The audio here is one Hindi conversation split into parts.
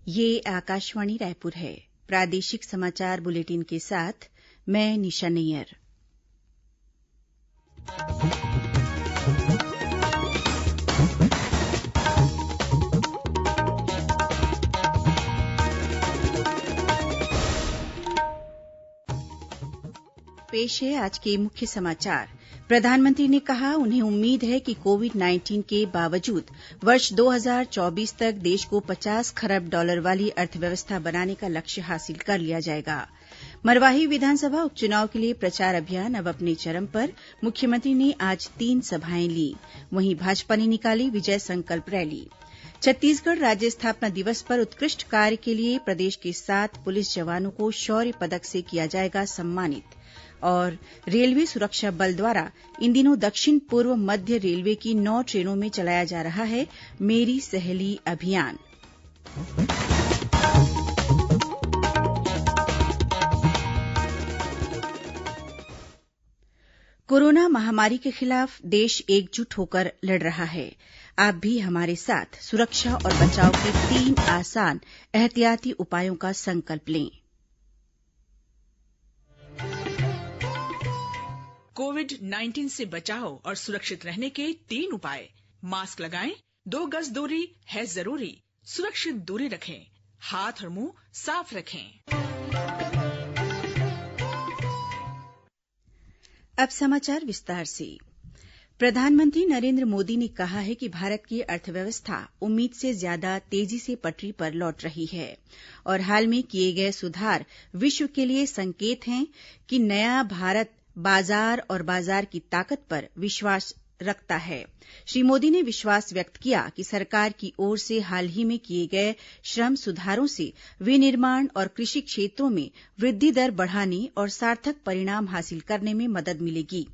ये आकाशवाणी रायपुर है। प्रादेशिक समाचार बुलेटिन के साथ मैं निशा नैयर। पेश है आज के मुख्य समाचार। प्रधानमंत्री ने कहा, उन्हें उम्मीद है कि कोविड-19 के बावजूद वर्ष 2024 तक देश को 50 खरब डॉलर वाली अर्थव्यवस्था बनाने का लक्ष्य हासिल कर लिया जाएगा। मरवाही विधानसभा उपचुनाव के लिए प्रचार अभियान अब अपने चरम पर। मुख्यमंत्री ने आज 3 सभाएं ली। वहीं भाजपा ने निकाली विजय संकल्प रैली। छत्तीसगढ़ राज्य स्थापना दिवस पर उत्कृष्ट कार्य के लिए प्रदेश के 7 पुलिस जवानों को शौर्य पदक से किया जाएगा सम्मानित। और रेलवे सुरक्षा बल द्वारा इन दिनों दक्षिण पूर्व मध्य रेलवे की 9 ट्रेनों में चलाया जा रहा है मेरी सहेली अभियान। कोरोना महामारी के खिलाफ देश एकजुट होकर लड़ रहा है। आप भी हमारे साथ सुरक्षा और बचाव के 3 आसान एहतियाती उपायों का संकल्प लें। कोविड-19 से बचाव और सुरक्षित रहने के 3 उपाय। मास्क लगाएं, 2 गज दूरी है जरूरी, सुरक्षित दूरी रखें, हाथ और मुंह साफ रखें। अब समाचार विस्तार से। प्रधानमंत्री नरेंद्र मोदी ने कहा है कि भारत की अर्थव्यवस्था उम्मीद से ज्यादा तेजी से पटरी पर लौट रही है और हाल में किए गए सुधार विश्व के लिए संकेत हैं कि नया भारत बाजार और बाजार की ताकत पर विश्वास रखता है। श्री मोदी ने विश्वास व्यक्त किया कि सरकार की ओर से हाल ही में किए गए श्रम सुधारों से विनिर्माण और कृषि क्षेत्रों में वृद्धि दर बढ़ाने और सार्थक परिणाम हासिल करने में मदद मिलेगी।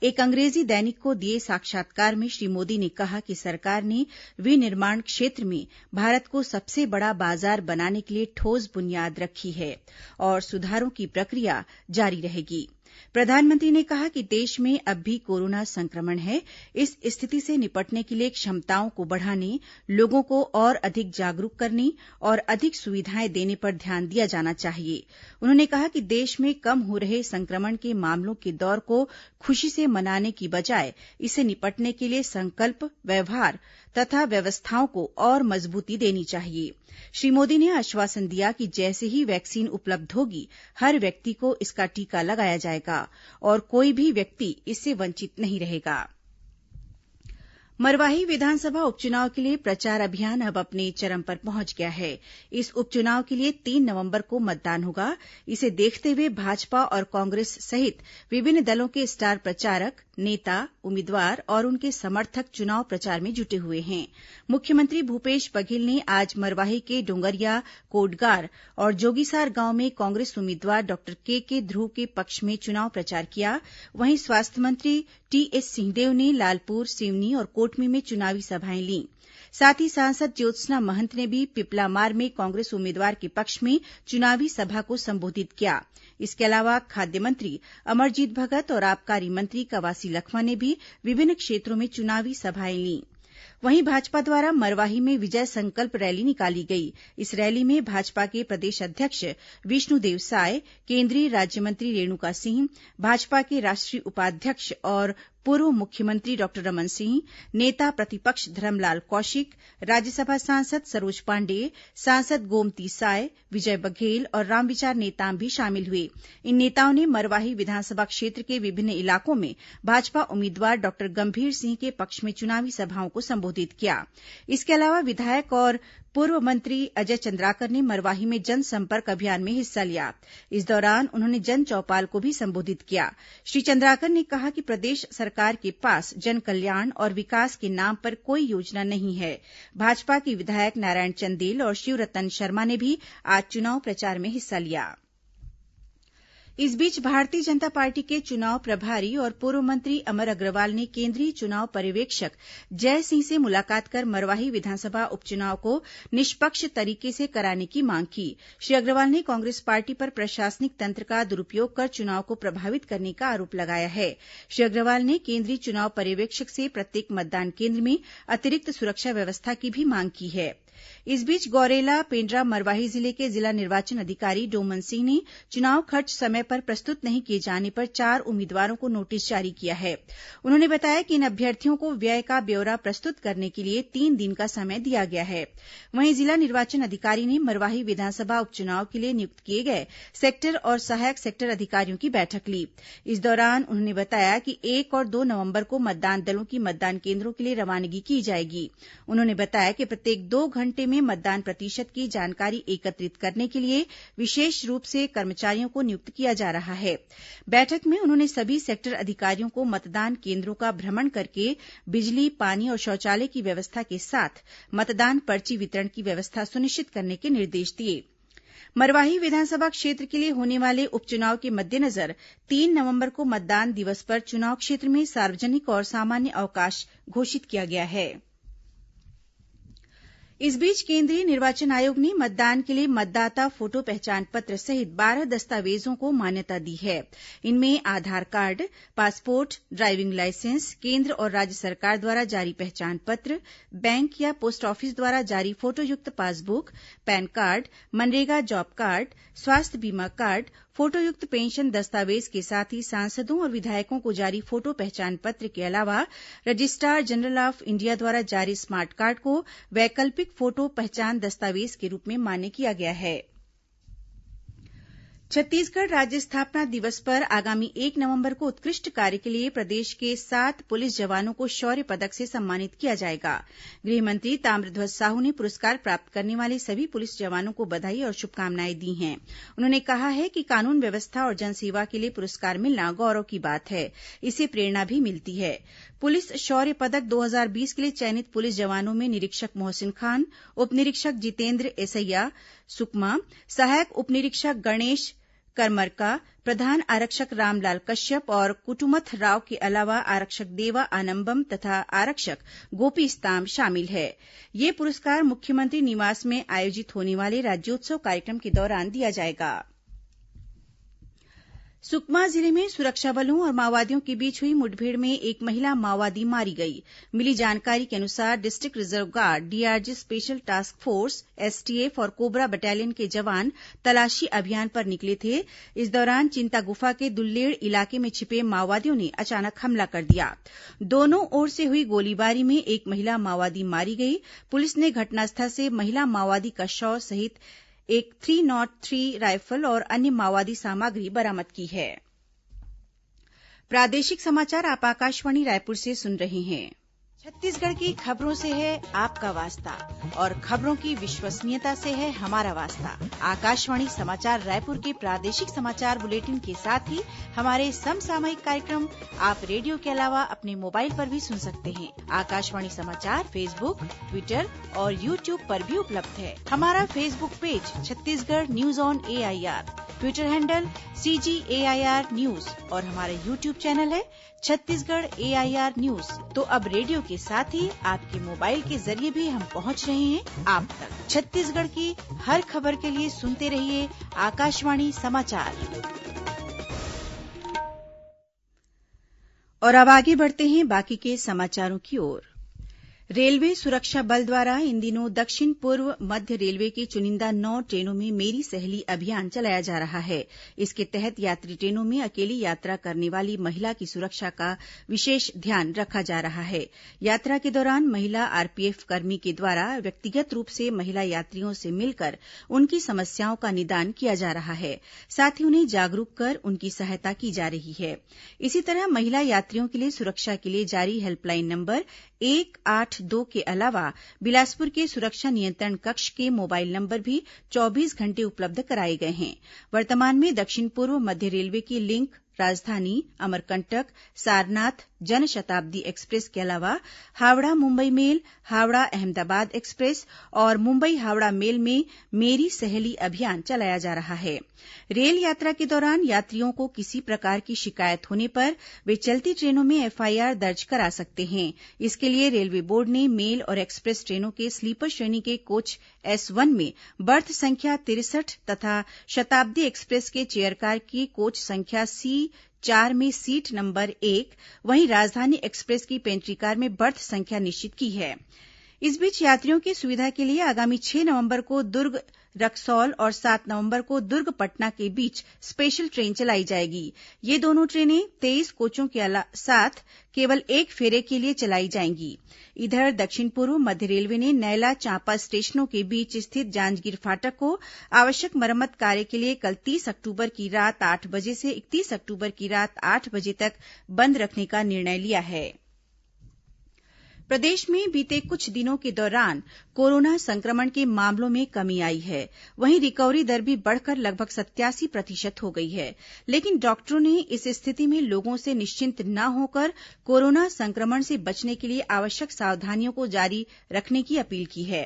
एक अंग्रेजी दैनिक को दिए साक्षात्कार में श्री मोदी ने कहा कि सरकार ने विनिर्माण क्षेत्र में भारत को सबसे बड़ा बाजार बनाने के लिए ठोस बुनियाद रखी है और सुधारों की प्रक्रिया जारी रहेगी। प्रधानमंत्री ने कहा कि देश में अब भी कोरोना संक्रमण है। इस स्थिति से निपटने के लिए क्षमताओं को बढ़ाने, लोगों को और अधिक जागरूक करने और अधिक सुविधाएं देने पर ध्यान दिया जाना चाहिए। उन्होंने कहा कि देश में कम हो रहे संक्रमण के मामलों के दौर को खुशी से मनाने की बजाय इससे निपटने के लिए संकल्प, व्यवहार तथा व्यवस्थाओं को और मजबूती देनी चाहिए। श्री मोदी ने आश्वासन दिया कि जैसे ही वैक्सीन उपलब्ध होगी, हर व्यक्ति को इसका टीका लगाया जाएगा और कोई भी व्यक्ति इससे वंचित नहीं रहेगा। मरवाही विधानसभा उपचुनाव के लिए प्रचार अभियान अब अपने चरम पर पहुंच गया है। इस उपचुनाव के लिए 3 नवंबर को मतदान होगा। इसे देखते हुए भाजपा और कांग्रेस सहित विभिन्न दलों के स्टार प्रचारक, नेता, उम्मीदवार और उनके समर्थक चुनाव प्रचार में जुटे हुए हैं। मुख्यमंत्री भूपेश बघेल ने आज मरवाही के डोंगरिया, कोटगार और जोगीसार गांव में कांग्रेस उम्मीदवार डॉक्टर के ध्रुव के पक्ष में चुनाव प्रचार किया। वहीं स्वास्थ्य मंत्री टीएस सिंहदेव ने लालपुर, सिवनी और कोटमी में चुनावी सभाएं लीं। साथ ही सांसद ज्योत्सना महंत ने भी पिपलामार में कांग्रेस उम्मीदवार के पक्ष में चुनावी सभा को संबोधित किया। इसके अलावा खाद्य मंत्री अमरजीत भगत और आबकारी मंत्री कवासी लखमा ने भी विभिन्न क्षेत्रों में चुनावी सभाएं लीं। वहीं भाजपा द्वारा मरवाही में विजय संकल्प रैली निकाली गई। इस रैली में भाजपा के प्रदेश अध्यक्ष विष्णुदेव साय, केंद्रीय राज्यमंत्री रेणुका सिंह, भाजपा के राष्ट्रीय उपाध्यक्ष और पूर्व मुख्यमंत्री डॉक्टर रमन सिंह, नेता प्रतिपक्ष धरमलाल कौशिक, राज्यसभा सांसद सरोज पांडेय, सांसद गोमती साय, विजय बघेल और रामविचार नेताम भी शामिल हुए। इन नेताओं ने मरवाही विधानसभा क्षेत्र के विभिन्न इलाकों में भाजपा उम्मीदवार डॉक्टर गंभीर सिंह के पक्ष में चुनावी सभाओं को संबोधित किया। इसके अलावा विधायक और पूर्व मंत्री अजय चंद्राकर ने मरवाही में जनसंपर्क अभियान में हिस्सा लिया। इस दौरान उन्होंने जन चौपाल को भी संबोधित किया। श्री चंद्राकर ने कहा कि प्रदेश सरकार के पास जन कल्याण और विकास के नाम पर कोई योजना नहीं है। भाजपा के विधायक नारायण चंदेल और शिवरतन शर्मा ने भी आज चुनाव प्रचार में हिस्सा लिया। इस बीच भारतीय जनता पार्टी के चुनाव प्रभारी और पूर्व मंत्री अमर अग्रवाल ने केंद्रीय चुनाव पर्यवेक्षक जय सिंह से मुलाकात कर मरवाही विधानसभा उपचुनाव को निष्पक्ष तरीके से कराने की मांग की। श्री अग्रवाल ने कांग्रेस पार्टी पर प्रशासनिक तंत्र का दुरुपयोग कर चुनाव को प्रभावित करने का आरोप लगाया है। श्री अग्रवाल ने केंद्रीय चुनाव पर्यवेक्षक से प्रत्येक मतदान केन्द्र में अतिरिक्त सुरक्षा व्यवस्था की भी मांग की है। इस बीच गौरेला, पेण्ड्रा, मरवाही जिले के जिला निर्वाचन अधिकारी डोमन सिंह ने चुनाव खर्च समय पर प्रस्तुत नहीं किए जाने पर 4 उम्मीदवारों को नोटिस जारी किया है। उन्होंने बताया कि इन अभ्यर्थियों को व्यय का ब्यौरा प्रस्तुत करने के लिए 3 दिन का समय दिया गया है। वहीं जिला निर्वाचन अधिकारी ने मरवाही विधानसभा उपचुनाव के लिए नियुक्त किए गए सेक्टर और सहायक सेक्टर अधिकारियों की बैठक ली। इस दौरान उन्होंने बताया कि 1 और 2 नवंबर को मतदान दलों की मतदान केंद्रों के लिए रवानगी की जाएगी। उन्होंने बताया कि प्रत्येक 2 घंटे में मतदान प्रतिशत की जानकारी एकत्रित करने के लिए विशेष रूप से कर्मचारियों को नियुक्त किया जा रहा है। बैठक में उन्होंने सभी सेक्टर अधिकारियों को मतदान केंद्रों का भ्रमण करके बिजली, पानी और शौचालय की व्यवस्था के साथ मतदान पर्ची वितरण की व्यवस्था सुनिश्चित करने के निर्देश दिए। मरवाही विधानसभा क्षेत्र के लिए होने वाले उपचुनाव के मद्देनजर 3 नवंबर को मतदान दिवस पर चुनाव क्षेत्र में सार्वजनिक और सामान्य अवकाश घोषित किया गया है। इस बीच केंद्रीय निर्वाचन आयोग ने मतदान के लिए मतदाता फोटो पहचान पत्र सहित 12 दस्तावेजों को मान्यता दी है। इनमें आधार कार्ड, पासपोर्ट, ड्राइविंग लाइसेंस, केंद्र और राज्य सरकार द्वारा जारी पहचान पत्र, बैंक या पोस्ट ऑफिस द्वारा जारी फोटोयुक्त passbook, pan card, MNREGA job card, स्वास्थ्य बीमा कार्ड, फोटोयुक्त पेंशन दस्तावेज के साथ ही सांसदों और विधायकों को जारी फोटो पहचान पत्र के अलावा रजिस्ट्रार जनरल ऑफ इंडिया द्वारा जारी स्मार्ट कार्ड को वैकल्पिक फोटो पहचान दस्तावेज के रूप में मान्य किया गया है। छत्तीसगढ़ राज्य स्थापना दिवस पर आगामी 1 नवंबर को उत्कृष्ट कार्य के लिए प्रदेश के 7 पुलिस जवानों को शौर्य पदक से सम्मानित किया जाएगा। गृह मंत्री ताम्रध्वज साहू ने पुरस्कार प्राप्त करने वाले सभी पुलिस जवानों को बधाई और शुभकामनाएं दी हैं। उन्होंने कहा है कि कानून व्यवस्था और जनसेवा के लिए पुरस्कार मिलना गौरव की बात है। इससे प्रेरणा भी मिलती है। पुलिस शौर्य पदक 2020 के लिए चयनित पुलिस जवानों में निरीक्षक मोहसिन खान, उप निरीक्षक जितेंद्र एसैया सुकमा, सहायक उप निरीक्षक गणेश करमरका, प्रधान आरक्षक रामलाल कश्यप और कुटुमथ राव के अलावा आरक्षक देवा आनंबम तथा आरक्षक गोपी इस्ताम शामिल है। ये पुरस्कार मुख्यमंत्री निवास में आयोजित होने वाले राज्योत्सव कार्यक्रम के दौरान दिया जाएगा। सुकमा जिले में सुरक्षा बलों और माओवादियों के बीच हुई मुठभेड़ में एक महिला माओवादी मारी गई। मिली जानकारी के अनुसार district reserve guard, DRG special task force, STF और कोबरा बटालियन के जवान तलाशी अभियान पर निकले थे। इस दौरान चिंता गुफा के दुल्लेड़ इलाके में छिपे माओवादियों ने अचानक हमला कर दिया। दोनों ओर से हुई गोलीबारी में एक महिला माओवादी मारी गई। पुलिस ने घटनास्थल से महिला माओवादी का शव सहित एक 303 राइफल और अन्य माओवादी सामग्री बरामद की है। प्रादेशिक समाचार आप आकाशवाणी रायपुर से सुन रहे हैं। छत्तीसगढ़ की खबरों से है आपका वास्ता और खबरों की विश्वसनीयता से है हमारा वास्ता। आकाशवाणी समाचार रायपुर के प्रादेशिक समाचार बुलेटिन के साथ ही हमारे समसामयिक कार्यक्रम आप रेडियो के अलावा अपने मोबाइल पर भी सुन सकते हैं। आकाशवाणी समाचार फेसबुक, ट्विटर और यूट्यूब पर भी उपलब्ध है। हमारा Facebook page Chhattisgarh news on AIR, Twitter handle CGAIR news और हमारा यूट्यूब चैनल है छत्तीसगढ़ AIR न्यूज। तो अब रेडियो के साथ ही आपके मोबाइल के जरिए भी हम पहुंच रहे हैं आप तक। छत्तीसगढ़ की हर खबर के लिए सुनते रहिए आकाशवाणी समाचार। और अब आगे बढ़ते हैं बाकी के समाचारों की ओर। रेलवे सुरक्षा बल द्वारा इन दिनों दक्षिण पूर्व मध्य रेलवे की चुनिंदा 9 ट्रेनों में मेरी सहेली अभियान चलाया जा रहा है। इसके तहत यात्री ट्रेनों में अकेली यात्रा करने वाली महिला की सुरक्षा का विशेष ध्यान रखा जा रहा है। यात्रा के दौरान महिला RPF कर्मी के द्वारा व्यक्तिगत रूप से महिला यात्रियों से मिलकर उनकी समस्याओं का निदान किया जा रहा है। साथ ही उन्हें जागरूक कर उनकी सहायता की जा रही है। इसी तरह महिला यात्रियों के लिए सुरक्षा के लिए जारी हेल्पलाइन नंबर 182 के अलावा बिलासपुर के सुरक्षा नियंत्रण कक्ष के मोबाइल नंबर भी 24 घंटे उपलब्ध कराए गए हैं। वर्तमान में दक्षिण पूर्व मध्य रेलवे की लिंक, राजधानी, अमरकंटक, सारनाथ, जनशताब्दी एक्सप्रेस के अलावा हावड़ा मुंबई मेल, हावड़ा अहमदाबाद एक्सप्रेस और मुंबई हावड़ा मेल में मेरी सहेली अभियान चलाया जा रहा है। रेल यात्रा के दौरान यात्रियों को किसी प्रकार की शिकायत होने पर वे चलती ट्रेनों में FIR दर्ज करा सकते हैं। इसके लिए रेलवे बोर्ड ने मेल और एक्सप्रेस ट्रेनों के स्लीपर श्रेणी के कोच S1 में बर्थ संख्या 63 तथा शताब्दी एक्सप्रेस के चेयरकार की कोच संख्या C4 में सीट नंबर 1, वहीं राजधानी एक्सप्रेस की पेंट्री कार में बर्थ संख्या निश्चित की है। इस बीच यात्रियों की सुविधा के लिए आगामी 6 नवंबर को दुर्ग रक्सौल और 7 नवंबर को दुर्ग पटना के बीच स्पेशल ट्रेन चलाई जाएगी। ये दोनों ट्रेनें 23 कोचों के साथ केवल एक फेरे के लिए चलाई जाएंगी। इधर दक्षिण पूर्व मध्य रेलवे ने नैला चांपा स्टेशनों के बीच स्थित जांजगीर फाटक को आवश्यक मरम्मत कार्य के लिए कल 30 अक्टूबर की रात 8 बजे से 31 अक्टूबर की रात 8 बजे तक बंद रखने का निर्णय लिया है। प्रदेश में बीते कुछ दिनों के दौरान कोरोना संक्रमण के मामलों में कमी आई है। वहीं रिकवरी दर भी बढ़कर लगभग 87% हो गई है। लेकिन डॉक्टरों ने इस स्थिति में लोगों से निश्चिंत न होकर कोरोना संक्रमण से बचने के लिए आवश्यक सावधानियों को जारी रखने की अपील की है।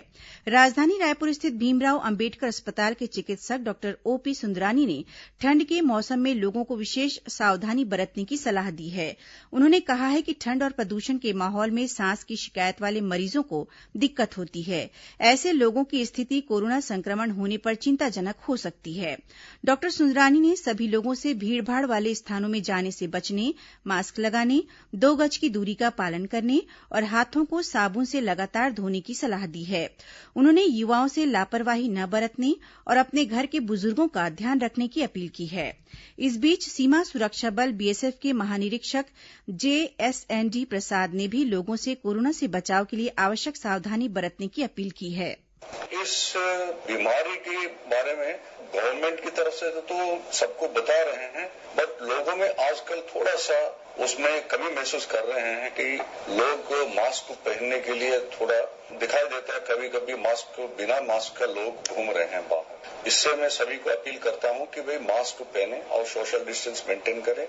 राजधानी रायपुर स्थित भीमराव अंबेडकर अस्पताल के चिकित्सक डॉक्टर ओपी सुंदरानी ने ठंड के मौसम में लोगों को विशेष सावधानी बरतने की सलाह दी है। उन्होंने कहा है कि ठंड और प्रदूषण के माहौल में सांस की शिकायत वाले मरीजों को दिक्कत होती है। ऐसे लोगों की स्थिति कोरोना संक्रमण होने पर चिंताजनक हो सकती है। डॉक्टर सुंदरानी ने सभी लोगों से भीड़भाड़ वाले स्थानों में जाने से बचने, मास्क लगाने, 2 गज की दूरी का पालन करने और हाथों को साबुन से लगातार धोने की सलाह दी है। उन्होंने युवाओं से लापरवाही न बरतने और अपने घर के बुजुर्गों का ध्यान रखने की अपील की है। इस बीच सीमा सुरक्षा बल बीएसएफ के महानिरीक्षक जेएसएनडी प्रसाद ने भी लोगों से कोरोना से बचाव के लिए आवश्यक सावधानी बरतने की अपील की है। इस बीमारी के बारे में गवर्नमेंट की तरफ से तो सबको बता रहे हैं, बट लोगों में आजकल थोड़ा सा उसमें कमी महसूस कर रहे हैं कि लोग मास्क पहनने के लिए थोड़ा दिखाई देता है। कभी कभी बिना मास्क का लोग घूम रहे हैं बाहर। इससे मैं सभी को अपील करता हूं कि भाई मास्क पहने और सोशल डिस्टेंस मेंटेन करें।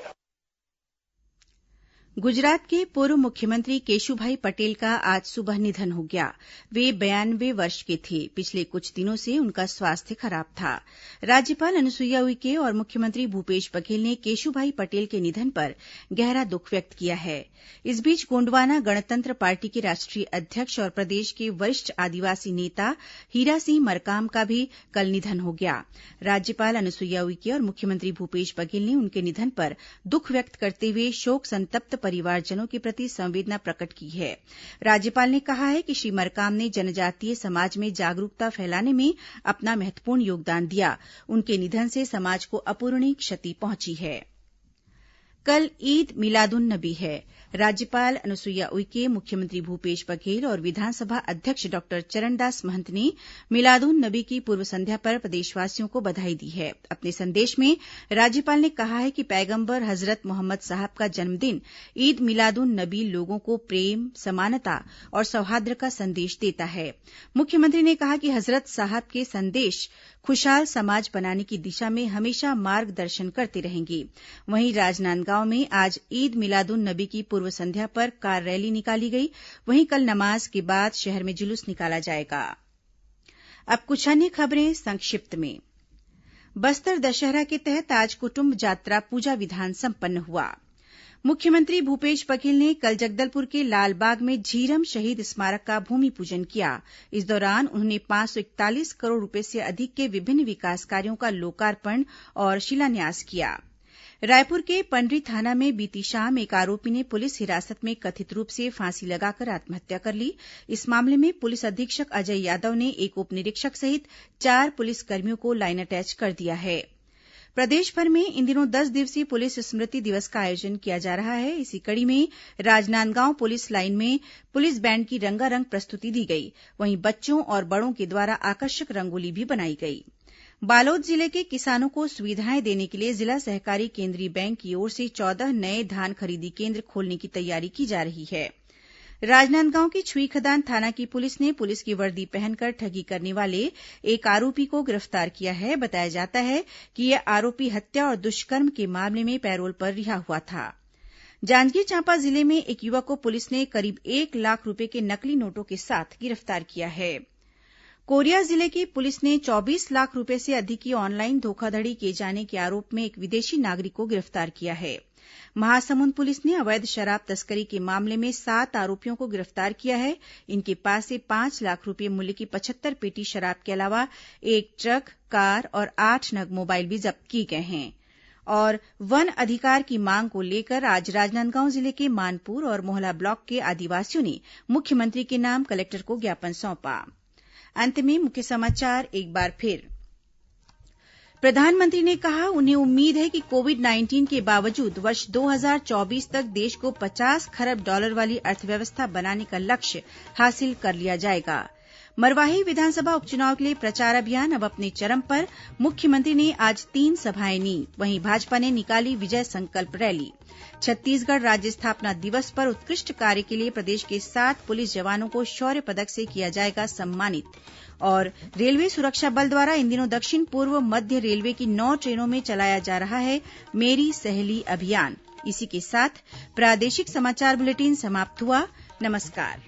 गुजरात के पूर्व मुख्यमंत्री केशुभाई पटेल का आज सुबह निधन हो गया। वे 92 वर्ष के थे। पिछले कुछ दिनों से उनका स्वास्थ्य खराब था। राज्यपाल अनुसुईया उइके और मुख्यमंत्री भूपेश बघेल ने केशुभाई पटेल के निधन पर गहरा दुख व्यक्त किया है। इस बीच गोंडवाना गणतंत्र पार्टी के राष्ट्रीय अध्यक्ष और प्रदेश के वरिष्ठ आदिवासी नेता हीरा सिंह मरकाम का भी कल निधन हो गया। राज्यपाल अनुसुईया उइके और मुख्यमंत्री भूपेश बघेल ने उनके निधन पर दुख व्यक्त करते हुए शोक संतप्त परिवारजनों के प्रति संवेदना प्रकट की है। राज्यपाल ने कहा है कि श्री मरकाम ने जनजातीय समाज में जागरूकता फैलाने में अपना महत्वपूर्ण योगदान दिया। उनके निधन से समाज को अपूरणीय क्षति पहुंची है। कल ईद मिलादुन नबी है। राज्यपाल अनुसुईया उइके, मुख्यमंत्री भूपेश बघेल और विधानसभा अध्यक्ष डॉक्टर चरणदास महंत ने मिलादुन नबी की पूर्व संध्या पर प्रदेशवासियों को बधाई दी है। अपने संदेश में राज्यपाल ने कहा है कि पैगंबर हजरत मोहम्मद साहब का जन्मदिन ईद मिलादुन नबी लोगों को प्रेम, समानता और सौहार्द का संदेश देता है। मुख्यमंत्री ने कहा कि हजरत साहब के संदेश खुशहाल समाज बनाने की दिशा में हमेशा मार्गदर्शन करते रहेंगे। वहीं राजनांदगांव में आज ईद मिलादुन नबी की पूर्व संध्या पर कार रैली निकाली गई। वहीं कल नमाज के बाद शहर में जुलूस निकाला जाएगा। अब कुछ अन्य खबरें संक्षिप्त में। बस्तर दशहरा के तहत आज कुटुंब जात्रा पूजा विधान संपन्न हुआ। मुख्यमंत्री भूपेश बघेल ने कल जगदलपुर के लालबाग में झीरम शहीद स्मारक का भूमि पूजन किया। इस दौरान उन्होंने 541 करोड़ रूपये से अधिक के विभिन्न विकास कार्यों का लोकार्पण और शिलान्यास किया। रायपुर के पंडरी थाना में बीती शाम एक आरोपी ने पुलिस हिरासत में कथित रूप से फांसी लगाकर आत्महत्या कर ली। इस मामले में पुलिस अधीक्षक अजय यादव ने एक उप निरीक्षक सहित 4 पुलिसकर्मियों को लाइन अटैच कर दिया है। प्रदेश भर में इन दिनों 10 दिवसीय पुलिस स्मृति दिवस का आयोजन किया जा रहा है। इसी कड़ी में राजनांदगांव पुलिस लाइन में पुलिस बैंड की रंगारंग प्रस्तुति दी गई। वहीं बच्चों और बड़ों के द्वारा आकर्षक रंगोली भी बनाई गई। बालोद जिले के किसानों को सुविधाएं देने के लिए जिला सहकारी केंद्रीय बैंक की ओर से 14 नए धान खरीदी केंद्र खोलने की तैयारी की जा रही है। राजनांदगांव की छुईखदान थाना की पुलिस ने पुलिस की वर्दी पहनकर ठगी करने वाले एक आरोपी को गिरफ्तार किया है। बताया जाता है कि यह आरोपी हत्या और दुष्कर्म के मामले में पैरोल पर रिहा हुआ था। जांजगीर चांपा जिले में एक युवक को पुलिस ने करीब 1 लाख रूपये के नकली नोटों के साथ गिरफ्तार किया है। कोरिया जिले की पुलिस ने 24 लाख रूपये से अधिक की ऑनलाइन धोखाधड़ी किए जाने के आरोप में एक विदेशी नागरिक को गिरफ्तार किया है। महासमुंद पुलिस ने अवैध शराब तस्करी के मामले में 7 आरोपियों को गिरफ्तार किया है। इनके पास से 5 लाख रूपये मूल्य की 75 पेटी शराब के अलावा एक ट्रक, कार और 8 नग मोबाइल भी जब्त किए गए हैं। और वन अधिकार की मांग को लेकर आज राजनांदगांव जिले के मानपुर और मोहला ब्लॉक के आदिवासियों ने मुख्यमंत्री के नाम कलेक्टर को ज्ञापन सौंपा। अंत में मुख्य समाचार एक बार फिर। प्रधानमंत्री ने कहा, उन्हें उम्मीद है कि कोविड-19 के बावजूद वर्ष 2024 तक देश को 50 खरब डॉलर वाली अर्थव्यवस्था बनाने का लक्ष्य हासिल कर लिया जाएगा। मरवाही विधानसभा उपचुनाव के लिए प्रचार अभियान अब अपने चरम पर। मुख्यमंत्री ने आज 3 सभाएं ली। वहीं भाजपा ने निकाली विजय संकल्प रैली। छत्तीसगढ़ राज्य स्थापना दिवस पर उत्कृष्ट कार्य के लिए प्रदेश के 7 पुलिस जवानों को शौर्य पदक से किया जाएगा सम्मानित। और रेलवे सुरक्षा बल द्वारा इन दिनों दक्षिण पूर्व मध्य रेलवे की 9 ट्रेनों में चलाया जा रहा है मेरी सहेली अभियान। इसी के साथ प्रादेशिक समाचार बुलेटिन समाप्त हुआ। नमस्कार।